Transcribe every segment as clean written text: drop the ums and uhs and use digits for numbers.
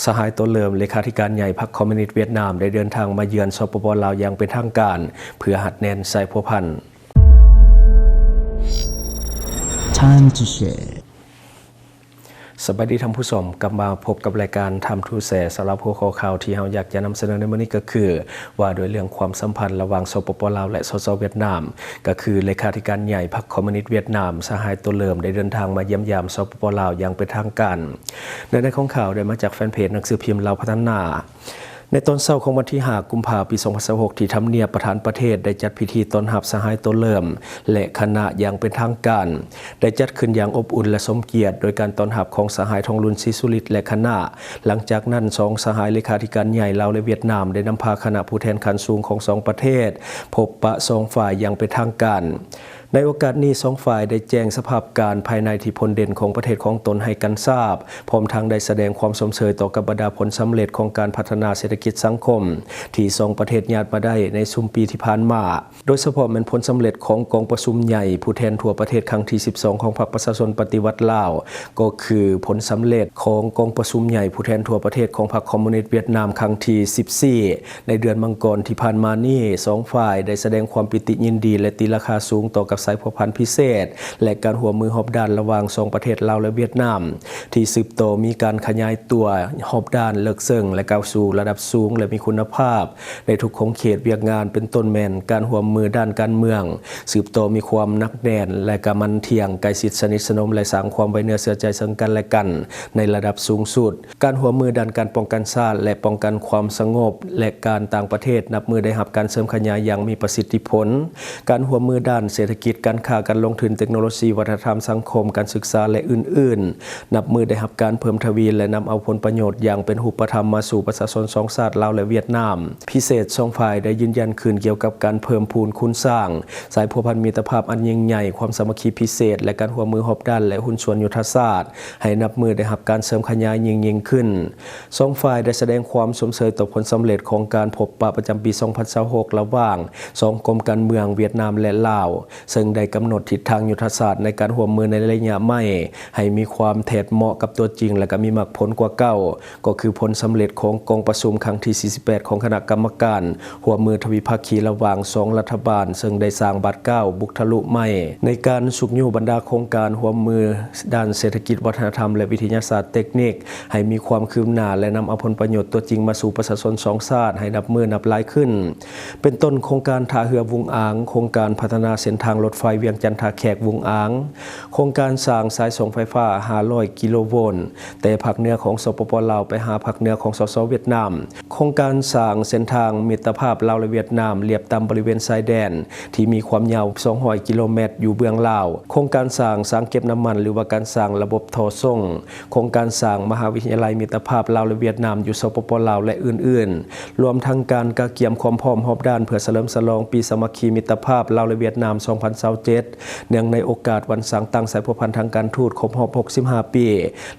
สหายตัวเลิมเลขาธิการใหญ่พรรคคอมมิวนิสต์เวียดนามได้เดินทางมาเยือนสปป.ลาวอย่างเป็นทางการเพื่อหัดแน่นใส่พัวพัน Time to share สวัสดีท่านผู้ชมกลับมาพบกับรายการทำทูแสสำหรับหัวข้อข่าวที่เราอยากจะนำเสนอในวันนี้ก็คือว่าโดยเรื่องความสัมพันธ์ระหว่างสปป.ลาวและสส.เวียดนามก็คือเลขาธิการใหญ่พรรคคอมมิวนิสต์เวียดนามสหายตัวเลิมได้เดินทางมาเยี่ยมยามสปป.ลาวอย่างเป็นทางการในของข่าวได้มาจากแฟนเพจหนังสือพิมพ์ลาวพัฒนาในตอนเช้าของวันที่5 กุมภาพันธ์ ปี 2026 ที่ทำเนียบประธานประเทศได้จัดพิธีต้อนรับสหายตัวเลิมและคณะอย่างเป็นทางการได้จัดขึ้นอย่างอบอุ่นและสมเกียรติโดยการต้อนรับของสหายทองลุนศรีสุฤทธิ์และคณะหลังจากนั้น2สหายเลขาธิการใหญ่ลาวและเวียดนามได้นำพาคณะผู้แทนขั้นสูงของ2ประเทศพบปะ2ฝ่ายอย่างเป็นทางการในโอกาสนี้2ฝ่ายได้แจ้งสภาพการภายในที่ผลเด่นของประเทศของตนให้กันทราบพร้อมทั้งได้แสดงความสมเชยต่อกับบรรดาผลสำเร็จของการพัฒนาเศรษฐกิจสังคมที่2ประเทศญาติมาได้ในซุมปีที่ผ่านมาโดยเฉพาะเป็นผลสำเร็จของกองประชุมใหญ่ผู้แทนทั่วประเทศครั้งที่12ของพรรคประชาชนปฏิวัติลาวก็คือผลสำเร็จของกองประชุมใหญ่ผู้แทนทั่วประเทศของพรรคคอมมิวนิสต์เวียดนามครั้งที่14ในเดือนมังกรที่ผ่านมานี้2ฝ่ายได้แสดงความปิติยินดีและตีราคาสูงต่อกับสายพัวพันธุ์พิเศษและการหัวมือหอบด้านระหว่าง2ประเทศลาวและเวียดนามที่สืบโตมีการขยายตัวหอบด้านเลิกเซิงและก้าวสู่ระดับสูงและมีคุณภาพในทุกของเขตเวียกงานเป็นต้นแม่นการหัวมือด้านการเมืองสืบโตมีความนักแน่นและกำมันเที่ยงใกล้ชิดสนิทสนมและสร้างความไว้เนื้อเชื่อใจซึ่งกันและกันในระดับสูงสุดการหัวมือด้านการป้องกันชาติและป้องกันความสงบและการต่างประเทศนับมือได้รับการเสริมขยายอย่างมีประสิทธิผลการหัวมือด้านเศรษฐกิจการค้าการลงทุนเทคโนโลยีวัฒนธรรมสังคมการศึกษาและอื่นๆนับมือได้รับการเพิ่มทวีและนำเอาผลประโยชน์อย่างเป็นรูปธรรมมาสู่ประชาชน2ชาติลาวและเวียดนามพิเศษ2ฝ่ายได้ยืนยันคืนเกี่ยวกับการเพิ่มพูนคุณสร้างสายพัวพันมิตรภาพอันยิ่งใหญ่ความสามัคคีพิเศษและการหัวมือหอบด้านและหุ้นส่วนยุทธศาสตร์ให้นับมือได้รับการเสริมขยายยิ่งขึ้น2ฝ่ายได้แสดงความสมเชยต่อผลสำเร็จของการพบปะประจำปี 2026 ระหว่าง2กรมการเมืองเวียดนามและลาวซึ่งได้กำหนดทิศทางยุทธศาสตร์ในการร่วมมือในระยะใหม่ให้มีความแทดเหมาะกับตัวจริงและก็มีมรรคผลกว่าเก่าก็คือผลสำเร็จของกองประชุมครั้งที่48ของคณะกรรมการร่วมมือทวิภาคีระหว่าง2รัฐบาลซึ่งได้สร้างบาดเก้าบุกทะลุใหม่ในการสุกยู่บรรดาโครงการร่วมมือด้านเศรษฐกิจวัฒนธรรมและวิทยาศาสตร์เทคนิคให้มีความคืบหน้าและนำเอาผลประโยชน์ตัวจริงมาสู่ประชาชน2ชาติให้นับมือนับหลายขึ้นเป็นต้นโครงการท่าเรือวุงอ้างโครงการพัฒนาเส้นทางรถไฟเวียงจันทน์ท่าแขกวุงอ้างโครงการสร้างสายส่งไฟฟ้า500กิโลโวลต์แต่ภาคเหนือของสปป.ลาวไปหาภาคเหนือของสส.เวียดนามโครงการสร้างเส้นทางมิตรภาพลาวและเวียดนามเรียบตามบริเวณชายแดนที่มีความยาว200กิโลเมตรอยู่เบื้องลาวโครงการสร้างสางเก็บน้ำมันหรือว่าการสร้างระบบท่อส่งโครงการสร้างมหาวิทยาลัยมิตรภาพลาวและเวียดนามอยู่สปป.ลาวและอื่นๆรวมทั้งการกะเกียมความพร้อมรอบด้านเพื่อเฉลิมฉลองปีสามัคคีมิตรภาพลาวและเวียดนาม 2027 เนื่องในโอกาสวันสร้างตั้งสายพัวพันทางการทูตครบรอบ65 ปี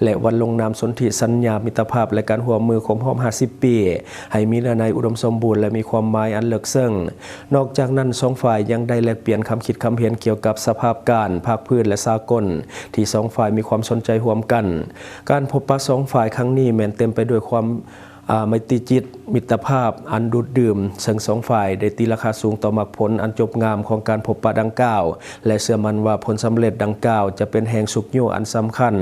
และวันลงนามสนธิสัญญามิตรภาพและการร่วมมือครบรอบ50 ปีให้มีเนื้อในอุดมสมบูรณ์และมีความหมายอันลึกซึ้งนอกจากนั้น2ฝ่ายยังได้แลกเปลี่ยนคำคิดคำเห็นเกี่ยวกับสภาพการภาคพื้นและสากลที่2ฝ่ายมีความสนใจร่วมกันการพบปะ2ฝ่ายครั้งนี้แม้นเต็มไปด้วยความไมตรีจิตมิตรภาพอันดูดดื่มซึ่ง2ฝ่ายได้ตีราคาสูงต่อมรรคผลอันจบงามของการพบปะดังกล่าวและเชื่อมั่นว่าผลสำเร็จดังกล่าวจะเป็นแห่งสุขอยู่อันสำคัญ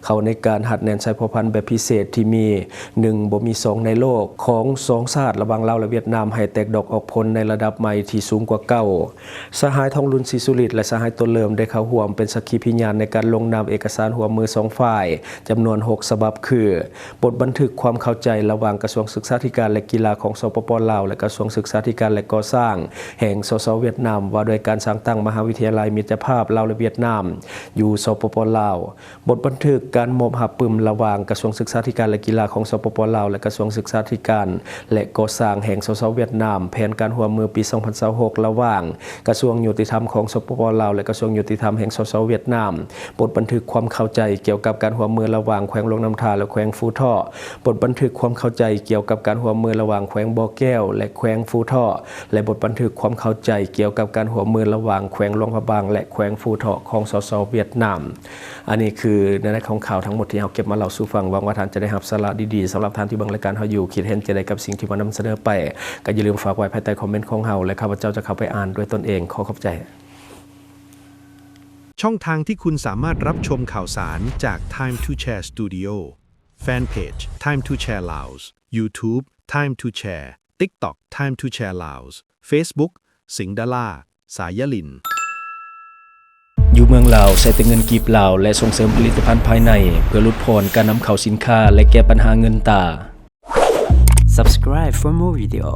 เข้าในการหัดแน่นสายพัวพันแบบพิเศษที่มี1บ่มี2ในโลกของ2ชาติระหว่างลาวและเวียดนามให้แตกดอกออกผลในระดับใหม่ที่สูงกว่าเก่าสหายทองลุนศรีสุฤทธิ์และสหายตัวเลิมได้เข้าร่วมเป็นสักขีพยานในการลงนามเอกสารร่วมมือ2ฝ่ายจำนวน6ฉบับคือบทบันทึกความเข้าใจระหว่างกระทรวงศึกษาธิการและกีฬาของสปป.ลาวและกระทรวงศึกษาธิการและก่อสร้างแห่งสส.เวียดนามว่าโดยการสร้างตั้งมหาวิทยาลัยมิตรภาพลาวและเวียดนามอยู่สปป.ลาวบทบันทึกการมอบหับปึมระหว่างกระทรวงศึกษาธิการและกีฬาของสปป.ลาวและกระทรวงศึกษาธิการและก่อสร้างแห่งสส.เวียดนามแผนการร่วมมือปี 2026 ระหว่างกระทรวงยุติธรรมของสปป.ลาวและกระทรวงยุติธรรมแห่งสส.เวียดนามบทบันทึกความเข้าใจเกี่ยวกับการร่วมมือระหว่างแขวงลงน้ำทาและแขวงฟูท่อบทบันทึกความเข้าใจ ใจเกี่ยวกับการร่วมมือระหว่างแขวงบ่อแก้วและแขวงฟูท่อและบทบันทึกความเข้าใจเกี่ยวกับการร่วมมือระหว่างแขวงหลวงพระบางและแขวงฟูท่อของสสเวียดนามอันนี้คือในด้านของข่าวทั้งหมดที่เราเก็บมาเล่าสู่ฟังหวังว่าท่านจะได้รับสาระดีๆสำหรับท่านที่เบิ่งรายการเฮาอยู่คิดเห็นจะได้กับสิ่งที่มานำเสนอไปก็อย่าลืมฝากไว้ภายใต้คอมเมนต์ของเฮาและข้าพเจ้าจะเข้าไปอ่านด้วยตนเองขอขอบใจ ช่องทางที่คุณสามารถรับชมข่าวสารจาก Time to Share Studio Fanpage Time to Share Laos YouTube Time to Share TikTok Time to Share Laos Facebook สิงห์ดาราสายลินอยู่เมืองลาวใช้แต่เงินกีบลาวและส่งเสริมผลิตภัณฑ์ภายในเพื่อลดผ่อนการนำเข้าสินค้าและแก้ปัญหาเงินตรา Subscribe for more video.